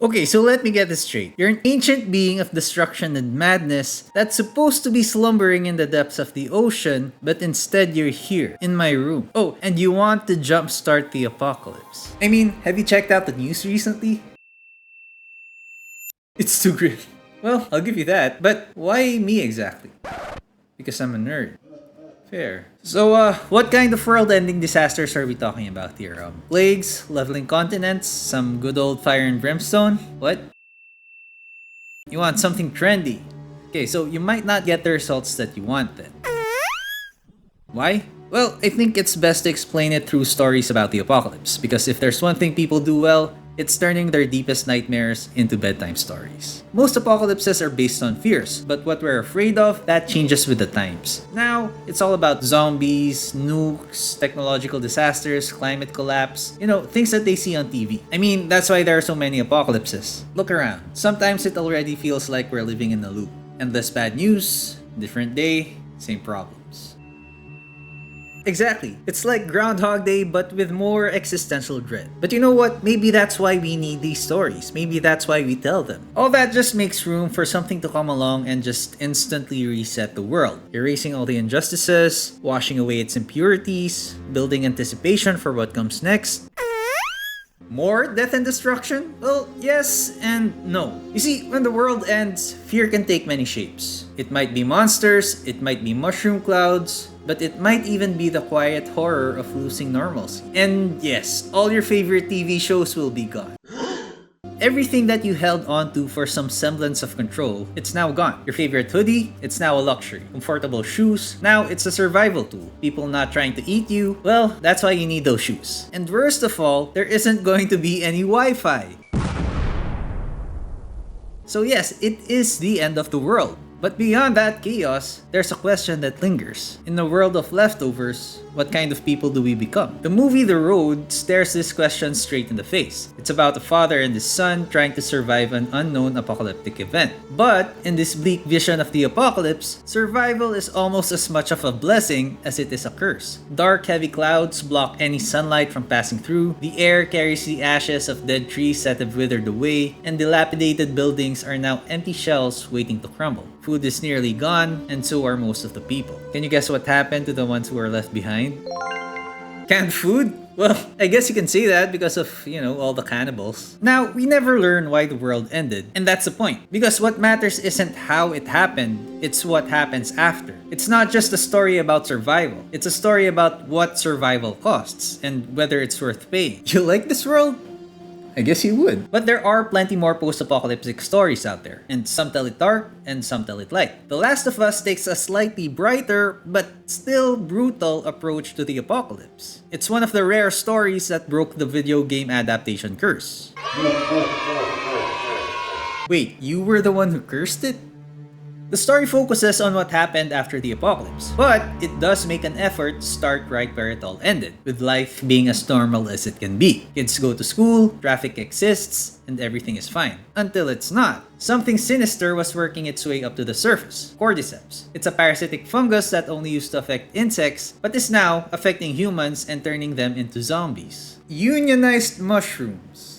Okay, so let me get this straight. You're an ancient being of destruction and madness that's supposed to be slumbering in the depths of the ocean, but instead you're here, in my room. Oh, and you want to jumpstart the apocalypse. I mean, have you checked out the news recently? It's too grim. Well, I'll give you that, but why me exactly? Because I'm a nerd. Fair. So, what kind of world-ending disasters are we talking about here? Plagues, leveling continents, some good old fire and brimstone? What? You want something trendy? Okay, so you might not get the results that you want then. Why? Well, I think it's best to explain it through stories about the apocalypse, because if there's one thing people do well, it's turning their deepest nightmares into bedtime stories. Most apocalypses are based on fears, but what we're afraid of, that changes with the times. Now, it's all about zombies, nukes, technological disasters, climate collapse, things that they see on TV. I mean, that's why there are so many apocalypses. Look around. Sometimes it already feels like we're living in a loop. Endless bad news, different day, same problems. Exactly. It's like Groundhog Day, but with more existential dread. But you know what? Maybe that's why we need these stories. Maybe that's why we tell them. All that just makes room for something to come along and just instantly reset the world, erasing all the injustices, washing away its impurities, building anticipation for what comes next. More death and destruction? Well, yes and no. You see, when the world ends, fear can take many shapes. It might be monsters, it might be mushroom clouds, but it might even be the quiet horror of losing normalcy. And yes, all your favorite TV shows will be gone. Everything that you held onto for some semblance of control, it's now gone. Your favorite hoodie, it's now a luxury. Comfortable shoes, now it's a survival tool. People not trying to eat you, well, that's why you need those shoes. And worst of all, there isn't going to be any Wi-Fi. So yes, it is the end of the world. But beyond that chaos, there's a question that lingers. In a world of leftovers, what kind of people do we become? The movie The Road stares this question straight in the face. It's about a father and his son trying to survive an unknown apocalyptic event. But in this bleak vision of the apocalypse, survival is almost as much of a blessing as it is a curse. Dark, heavy clouds block any sunlight from passing through, the air carries the ashes of dead trees that have withered away, and dilapidated buildings are now empty shells waiting to crumble. Food is nearly gone, and so are most of the people. Can you guess what happened to the ones who are left behind? Canned food? Well, I guess you can say that because of, all the cannibals. Now, we never learn why the world ended, and that's the point. Because what matters isn't how it happened, it's what happens after. It's not just a story about survival. It's a story about what survival costs, and whether it's worth paying. You like this world? I guess you would. But there are plenty more post-apocalyptic stories out there, and some tell it dark, and some tell it light. The Last of Us takes a slightly brighter, but still brutal approach to the apocalypse. It's one of the rare stories that broke the video game adaptation curse. Wait, you were the one who cursed it? The story focuses on what happened after the apocalypse, but it does make an effort to start right where it all ended, with life being as normal as it can be. Kids go to school, traffic exists, and everything is fine. Until it's not. Something sinister was working its way up to the surface. Cordyceps. It's a parasitic fungus that only used to affect insects, but is now affecting humans and turning them into zombies. Unionized mushrooms.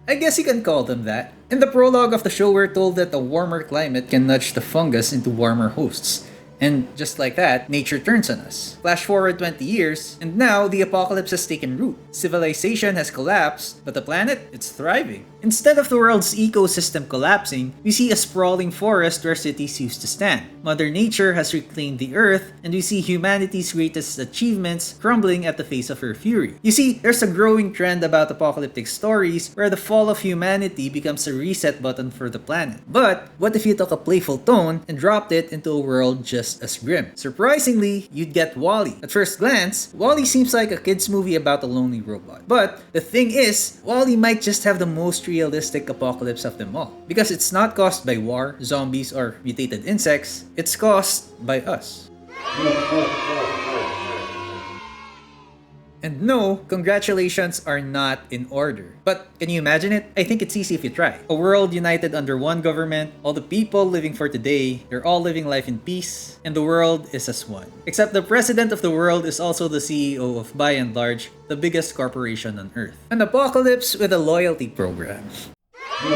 I guess you can call them that. In the prologue of the show, we're told that a warmer climate can nudge the fungus into warmer hosts. And just like that, nature turns on us. Flash forward 20 years, and now the apocalypse has taken root. Civilization has collapsed, but the planet, it's thriving. Instead of the world's ecosystem collapsing, we see a sprawling forest where cities used to stand. Mother Nature has reclaimed the earth, and we see humanity's greatest achievements crumbling at the face of her fury. You see, there's a growing trend about apocalyptic stories where the fall of humanity becomes a reset button for the planet. But what if you took a playful tone and dropped it into a world just as grim? Surprisingly, you'd get WALL-E. At first glance, WALL-E seems like a kid's movie about a lonely robot. But the thing is, WALL-E might just have the most realistic apocalypse of them all. Because it's not caused by war, zombies, or mutated insects, it's caused by us. And no, congratulations are not in order. But can you imagine it? I think it's easy if you try. A world united under one government, all the people living for today, they're all living life in peace, and the world is as one. Except the president of the world is also the CEO of, by and large, the biggest corporation on Earth. An apocalypse with a loyalty program. You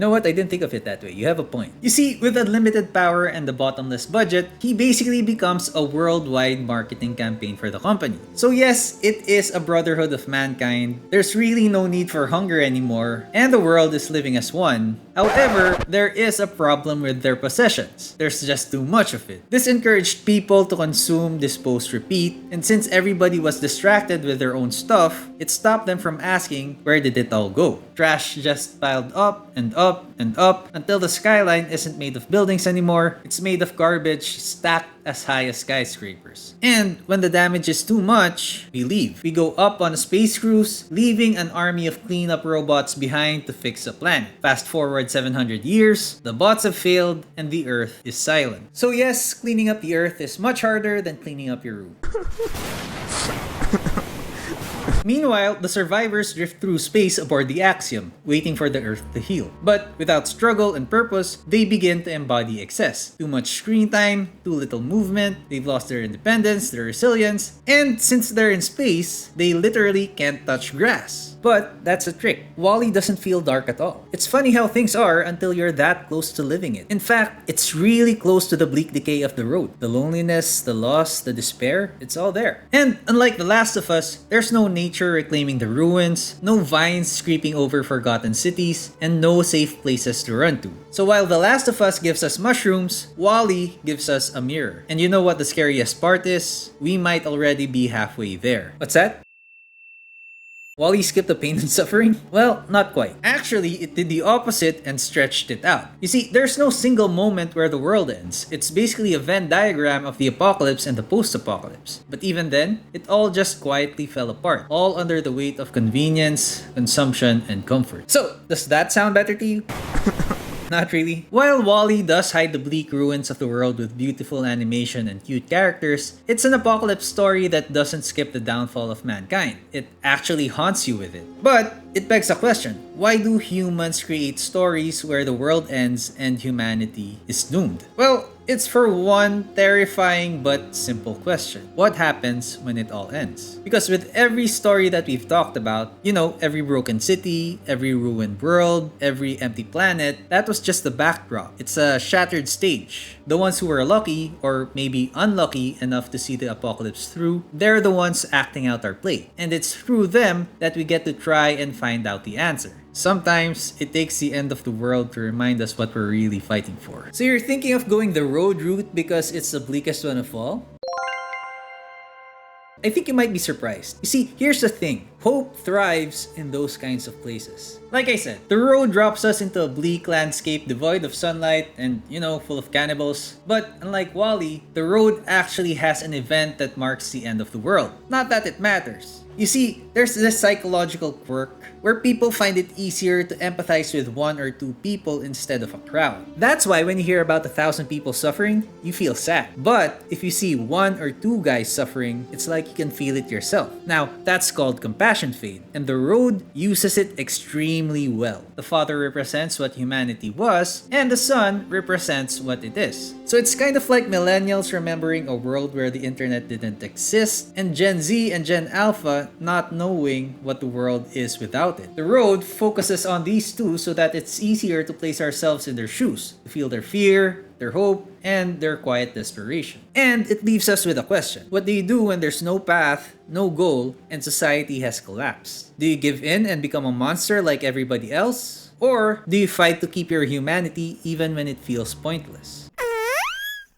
know what? I didn't think of it that way. You have a point. You see, with unlimited power and the bottomless budget, he basically becomes a worldwide marketing campaign for the company. So yes, it is a brotherhood of mankind. There's really no need for hunger anymore, and the world is living as one. However, there is a problem with their possessions. There's just too much of it. This encouraged people to consume, dispose, repeat, and since everybody was distracted with their own stuff, it stopped them from asking, where did it all go? Trash just piled up and up and up until the skyline isn't made of buildings anymore. It's made of garbage stacked as high as skyscrapers. And when the damage is too much, we leave. We go up on a space cruise, leaving an army of cleanup robots behind to fix a planet. Fast forward 700 years, the bots have failed and the Earth is silent. So yes, cleaning up the Earth is much harder than cleaning up your room. Meanwhile, the survivors drift through space aboard the Axiom, waiting for the Earth to heal. But without struggle and purpose, they begin to embody excess. Too much screen time, too little movement, they've lost their independence, their resilience, and since they're in space, they literally can't touch grass. But that's a trick. WALL-E doesn't feel dark at all. It's funny how things are until you're that close to living it. In fact, it's really close to the bleak decay of the road. The loneliness, the loss, the despair, it's all there. And unlike The Last of Us, there's no nature reclaiming the ruins, no vines creeping over forgotten cities, and no safe places to run to. So while The Last of Us gives us mushrooms, WALL-E gives us a mirror. And you know what the scariest part is? We might already be halfway there. What's that? WALL-E skipped the pain and suffering? Well, not quite. Actually, it did the opposite and stretched it out. You see, there's no single moment where the world ends. It's basically a Venn diagram of the apocalypse and the post-apocalypse. But even then, it all just quietly fell apart, all under the weight of convenience, consumption, and comfort. So, does that sound better to you? Not really. While WALL-E does hide the bleak ruins of the world with beautiful animation and cute characters, it's an apocalypse story that doesn't skip the downfall of mankind. It actually haunts you with it. But it begs a question. Why do humans create stories where the world ends and humanity is doomed? Well, it's for one terrifying but simple question. What happens when it all ends? Because with every story that we've talked about, you know, every broken city, every ruined world, every empty planet, that was just the backdrop. It's a shattered stage. The ones who were lucky, or maybe unlucky enough to see the apocalypse through, they're the ones acting out our play. And it's through them that we get to try and find out the answer. Sometimes, it takes the end of the world to remind us what we're really fighting for. So you're thinking of going the road route because it's the bleakest one of all? I think you might be surprised. You see, here's the thing. Hope thrives in those kinds of places. Like I said, the road drops us into a bleak landscape devoid of sunlight and, you know, full of cannibals. But unlike WALL-E, the road actually has an event that marks the end of the world. Not that it matters. You see, there's this psychological quirk where people find it easier to empathize with one or two people instead of a crowd. That's why when you hear about 1,000 people suffering, you feel sad. But if you see one or two guys suffering, it's like you can feel it yourself. Now, that's called compassion fade, and the road uses it extremely well. The father represents what humanity was, and the son represents what it is. So it's kind of like millennials remembering a world where the internet didn't exist, and Gen Z and Gen Alpha not knowing what the world is without it. The road focuses on these two so that it's easier to place ourselves in their shoes, to feel their fear, their hope, and their quiet desperation. And it leaves us with a question. What do you do when there's no path, no goal, and society has collapsed? Do you give in and become a monster like everybody else? Or do you fight to keep your humanity even when it feels pointless?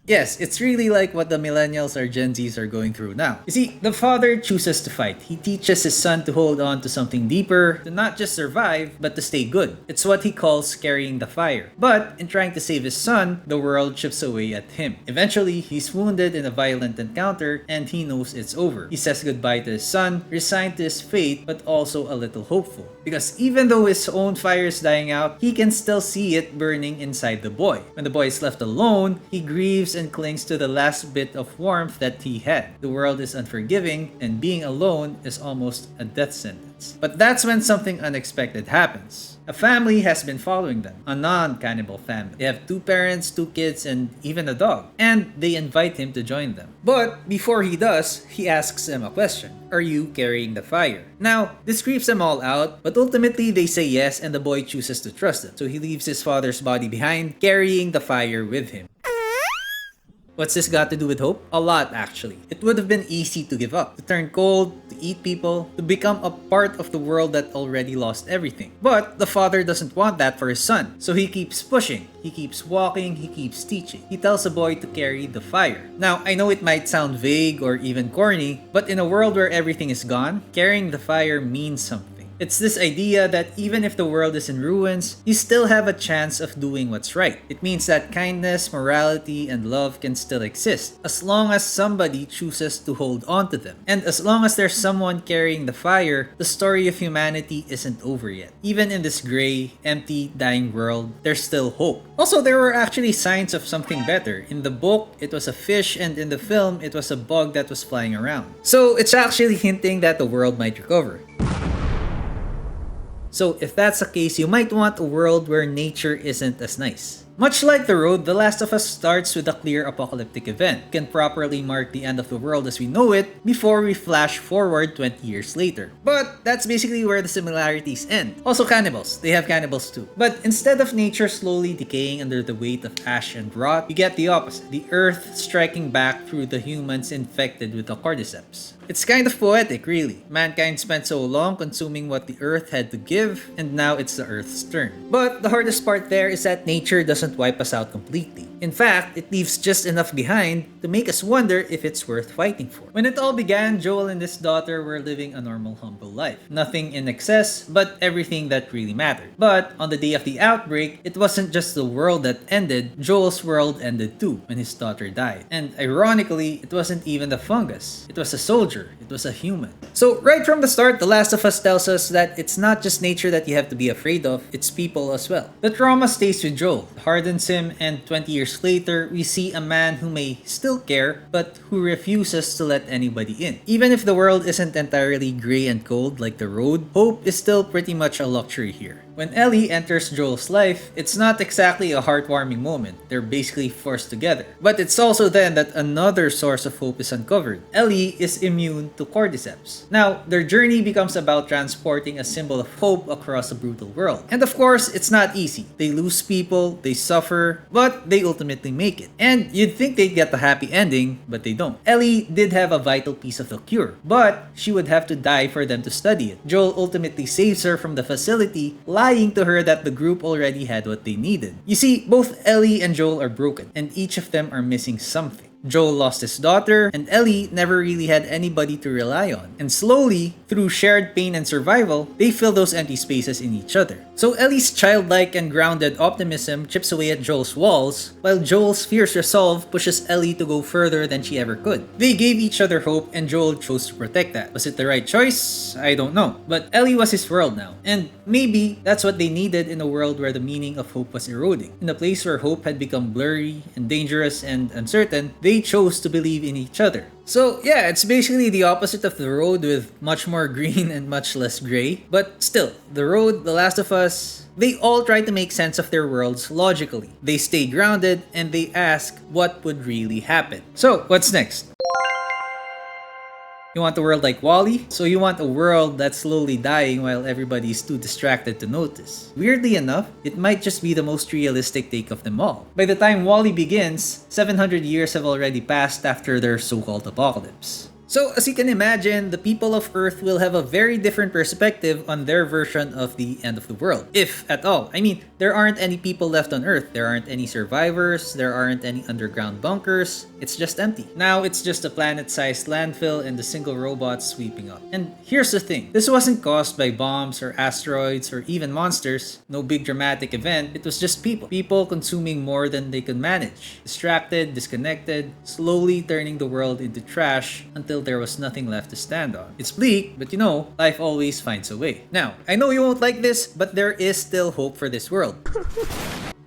Yes, it's really like what the millennials or Gen Zs are going through now. You see, the father chooses to fight. He teaches his son to hold on to something deeper, to not just survive, but to stay good. It's what he calls carrying the fire. But in trying to save his son, the world chips away at him. Eventually, he's wounded in a violent encounter and he knows it's over. He says goodbye to his son, resigned to his fate, but also a little hopeful. Because even though his own fire is dying out, he can still see it burning inside the boy. When the boy is left alone, he grieves and clings to the last bit of warmth that he had. The world is unforgiving, and being alone is almost a death sentence. cannibals. But that's when something unexpected happens. A family has been following them, a non-cannibal family. They have 2 parents, 2 kids, and even a dog. And they invite him to join them. But before he does, he asks them a question. Are you carrying the fire? Now, this creeps them all out, but ultimately they say yes and the boy chooses to trust them. So he leaves his father's body behind, carrying the fire with him. What's this got to do with hope? A lot, actually. It would have been easy to give up, to turn cold, to eat people, to become a part of the world that already lost everything. But the father doesn't want that for his son, so he keeps pushing. He keeps walking, he keeps teaching. He tells the boy to carry the fire. Now, I know it might sound vague or even corny, but in a world where everything is gone, carrying the fire means something. It's this idea that even if the world is in ruins, you still have a chance of doing what's right. It means that kindness, morality, and love can still exist, as long as somebody chooses to hold on to them. And as long as there's someone carrying the fire, the story of humanity isn't over yet. Even in this gray, empty, dying world, there's still hope. Also, there were actually signs of something better. In the book, it was a fish, and in the film, it was a bug that was flying around. So it's actually hinting that the world might recover. So if that's the case, you might want a world where nature isn't as nice. Much like The Road, The Last of Us starts with a clear apocalyptic event. It can properly mark the end of the world as we know it before we flash forward 20 years later. But that's basically where the similarities end. Also cannibals, they have cannibals too. But instead of nature slowly decaying under the weight of ash and rot, you get the opposite. The earth striking back through the humans infected with the cordyceps. It's kind of poetic, really. Mankind spent so long consuming what the earth had to give, and now it's the earth's turn. But the hardest part there is that nature doesn't wipe us out completely. In fact, it leaves just enough behind to make us wonder if it's worth fighting for. When it all began, Joel and his daughter were living a normal, humble life. Nothing in excess, but everything that really mattered. But on the day of the outbreak, it wasn't just the world that ended, Joel's world ended too when his daughter died. And ironically, it wasn't even the fungus. It was a soldier. It was a human. So right from the start, The Last of Us tells us that it's not just nature that you have to be afraid of, it's people as well. The trauma stays with Joel, hardens him, and 20 years later, we see a man who may still care, but who refuses to let anybody in. Even if the world isn't entirely gray and cold like The Road, hope is still pretty much a luxury here. When Ellie enters Joel's life, it's not exactly a heartwarming moment. They're basically forced together. But it's also then that another source of hope is uncovered. Ellie is immune to cordyceps. Now, their journey becomes about transporting a symbol of hope across a brutal world. And of course, it's not easy. They lose people, they suffer, but they ultimately make it. And you'd think they'd get the happy ending, but they don't. Ellie did have a vital piece of the cure, but she would have to die for them to study it. Joel ultimately saves her from the facility, lying to her that the group already had what they needed. You see, both Ellie and Joel are broken, and each of them are missing something. Joel lost his daughter, and Ellie never really had anybody to rely on. And slowly, through shared pain and survival, they fill those empty spaces in each other. So Ellie's childlike and grounded optimism chips away at Joel's walls, while Joel's fierce resolve pushes Ellie to go further than she ever could. They gave each other hope, and Joel chose to protect that. Was it the right choice? I don't know. But Ellie was his world now, and maybe that's what they needed in a world where the meaning of hope was eroding. In a place where hope had become blurry and dangerous and uncertain, they chose to believe in each other. So yeah, it's basically the opposite of The Road with much more green and much less gray. But still, The Road, The Last of Us, they all try to make sense of their worlds logically. They stay grounded and they ask what would really happen. So what's next? You want a world like WALL-E? So you want a world that's slowly dying while everybody's too distracted to notice. Weirdly enough, it might just be the most realistic take of them all. By the time WALL-E begins, 700 years have already passed after their so-called apocalypse. So, as you can imagine, the people of Earth will have a very different perspective on their version of the end of the world. If at all. I mean, there aren't any people left on Earth. There aren't any survivors. There aren't any underground bunkers. It's just empty. Now, it's just a planet-sized landfill and a single robot sweeping up. And here's the thing. This wasn't caused by bombs or asteroids or even monsters. No big dramatic event. It was just people. People consuming more than they could manage. Distracted, disconnected, slowly turning the world into trash until there was nothing left to stand on. It's bleak, but you know, life always finds a way. Now, I know you won't like this, but there is still hope for this world.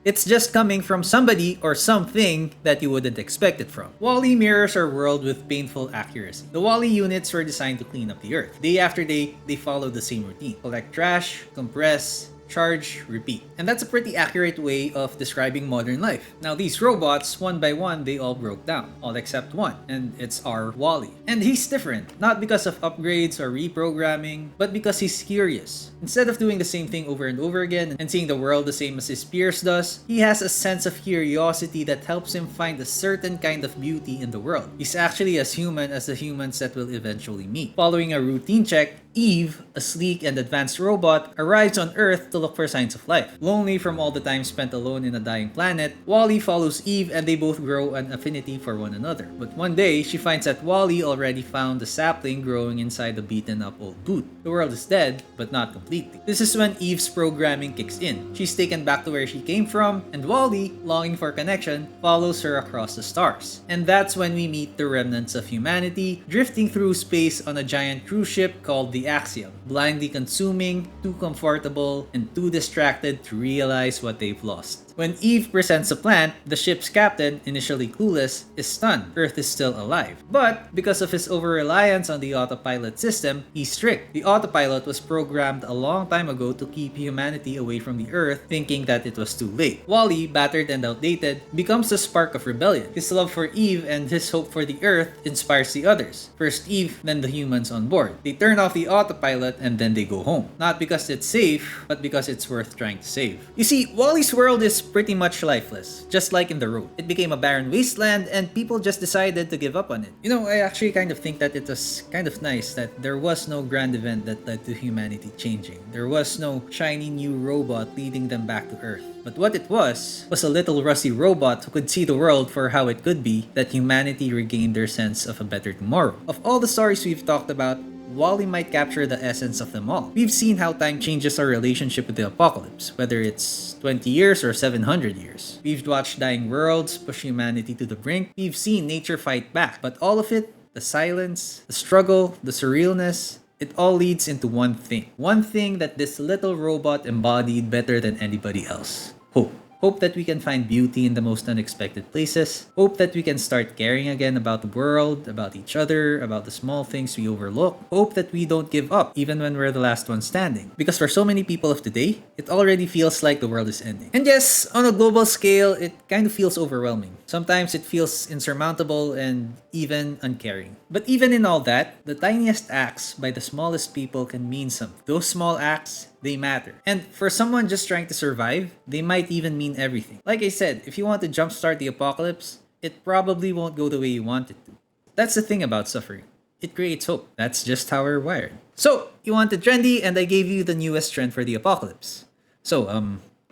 It's just coming from somebody or something that you wouldn't expect it from. WALL-E mirrors our world with painful accuracy. The WALL-E units were designed to clean up the Earth. Day after day, they follow the same routine. Collect trash, compress, charge, repeat. And that's a pretty accurate way of describing modern life. Now these robots, one by one, they all broke down. All except one. And it's our WALL-E. And he's different. Not because of upgrades or reprogramming, but because he's curious. Instead of doing the same thing over and over again and seeing the world the same as his peers does, he has a sense of curiosity that helps him find a certain kind of beauty in the world. He's actually as human as the humans that we'll eventually meet. Following a routine check, Eve, a sleek and advanced robot, arrives on Earth to look for signs of life. Lonely from all the time spent alone in a dying planet, WALL-E follows Eve and they both grow an affinity for one another. But one day, she finds that WALL-E already found a sapling growing inside the beaten up old boot. The world is dead, but not completely. This is when Eve's programming kicks in. She's taken back to where she came from, and WALL-E, longing for connection, follows her across the stars. And that's when we meet the remnants of humanity, drifting through space on a giant cruise ship called the Axiom, blindly consuming, too comfortable, and too distracted to realize what they've lost. When Eve presents a plant, the ship's captain, initially clueless, is stunned. Earth is still alive. But because of his over-reliance on the autopilot system, he's tricked. The autopilot was programmed a long time ago to keep humanity away from the Earth, thinking that it was too late. WALL-E, battered and outdated, becomes the spark of rebellion. His love for Eve and his hope for the Earth inspires the others. First Eve, then the humans on board. They turn off the autopilot and then they go home. Not because it's safe, but because it's worth trying to save. You see, WALL-E's world is pretty much lifeless, just like in the road. It became a barren wasteland and people just decided to give up on it. You know, I actually kind of think that it was kind of nice that there was no grand event that led to humanity changing. There was no shiny new robot leading them back to Earth. But what it was a little rusty robot who could see the world for how it could be, that humanity regained their sense of a better tomorrow. Of all the stories we've talked about, WALL-E might capture the essence of them all. We've seen how time changes our relationship with the apocalypse, whether it's 20 years or 700 years. We've watched dying worlds push humanity to the brink. We've seen nature fight back. But all of it, the silence, the struggle, the surrealness, it all leads into one thing. One thing that this little robot embodied better than anybody else. Hope. Hope that we can find beauty in the most unexpected places. Hope that we can start caring again about the world, about each other, about the small things we overlook. Hope that we don't give up even when we're the last one standing. Because for so many people of today, it already feels like the world is ending. And yes, on a global scale, it kind of feels overwhelming. Sometimes it feels insurmountable and even uncaring. But even in all that, the tiniest acts by the smallest people can mean something. Those small acts, they matter. And for someone just trying to survive, they might even mean everything. Like I said, if you want to jumpstart the apocalypse, it probably won't go the way you want it to. That's the thing about suffering. It creates hope. That's just how we're wired. So, you wanted trendy and I gave you the newest trend for the apocalypse. So,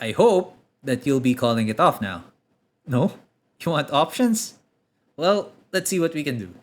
I hope that you'll be calling it off now. No? You want options? Well, let's see what we can do.